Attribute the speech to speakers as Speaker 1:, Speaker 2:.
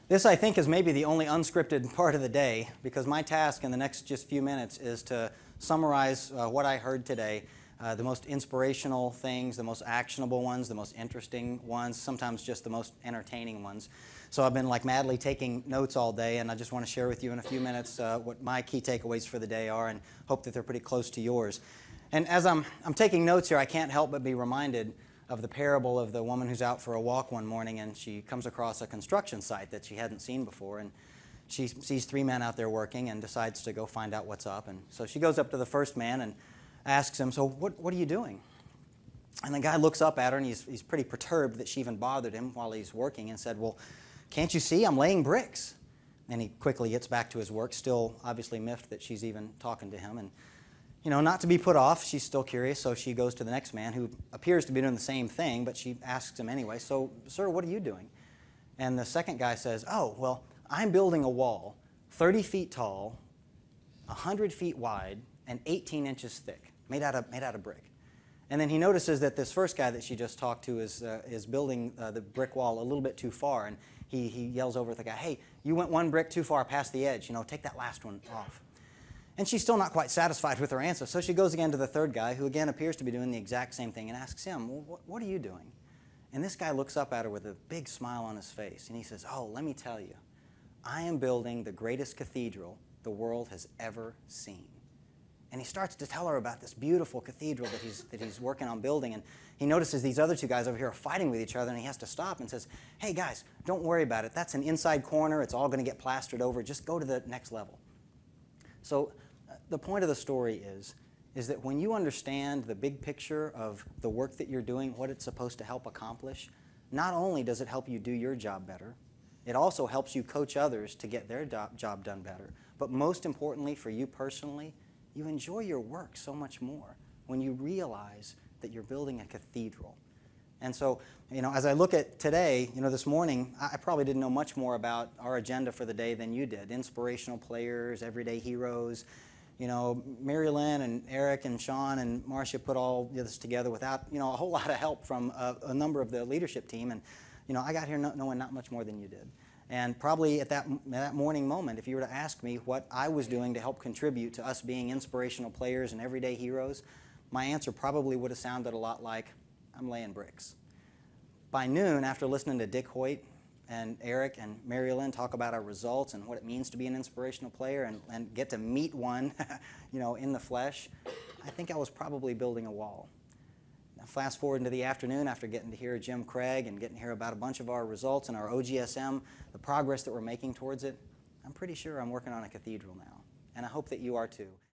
Speaker 1: This, I think, is maybe the only unscripted part of the day, because my task in the next just few minutes is to summarize what I heard today, the most inspirational things, the most actionable ones, the most interesting ones, sometimes just the most entertaining ones. So I've been like madly taking notes all day, and I just want to share with you in a few minutes what my key takeaways for the day are, and hope that they're pretty close to yours. And as I'm taking notes here, I can't help but be reminded of the parable of the woman who's out for a walk one morning, and she comes across a construction site that she hadn't seen before, and she sees three men out there working and decides to go find out what's up. And so she goes up to the first man and asks him, "So what are you doing?" And the guy looks up at her, and he's pretty perturbed that she even bothered him while he's working, and said, "Well, can't you see I'm laying bricks?" And he quickly gets back to his work, still obviously miffed that she's even talking to him. And you know, not to be put off, she's still curious, so she goes to the next man who appears to be doing the same thing, but she asks him anyway, "So, sir, what are you doing?" And the second guy says, "Oh, well, I'm building a wall 30 feet tall, 100 feet wide, and 18 inches thick, made out of brick." And then he notices that this first guy that she just talked to is building the brick wall a little bit too far, and he yells over at the guy, "Hey, you went one brick too far past the edge, take that last one off." And she's still not quite satisfied with her answer, so she goes again to the third guy, who again appears to be doing the exact same thing, and asks him, "Well, what are you doing?" And this guy looks up at her with a big smile on his face, and he says, "Oh, let me tell you, I am building the greatest cathedral the world has ever seen." And he starts to tell her about this beautiful cathedral that he's working on building, and he notices these other two guys over here are fighting with each other, and he has to stop and says, "Hey guys, don't worry about it. That's an inside corner. It's all going to get plastered over. Just go to the next level." So the point of the story is that when you understand the big picture of the work that you're doing, what it's supposed to help accomplish, not only does it help you do your job better, it also helps you coach others to get their job done better. But most importantly for you personally, you enjoy your work so much more when you realize that you're building a cathedral. And so, as I look at today, this morning, I probably didn't know much more about our agenda for the day than you did. Inspirational players, everyday heroes. Mary Lynn and Eric and Sean and Marcia put all this together without, a whole lot of help from a number of the leadership team. And, I got here knowing not much more than you did. And probably at that morning moment, if you were to ask me what I was doing to help contribute to us being inspirational players and everyday heroes, my answer probably would have sounded a lot like, "I'm laying bricks." By noon, after listening to Dick Hoyt and Eric and Mary Lynn talk about our results and what it means to be an inspirational player and get to meet one, in the flesh, I think I was probably building a wall. Now, fast forward into the afternoon, after getting to hear Jim Craig and getting to hear about a bunch of our results and our OGSM, the progress that we're making towards it, I'm pretty sure I'm working on a cathedral now, and I hope that you are too.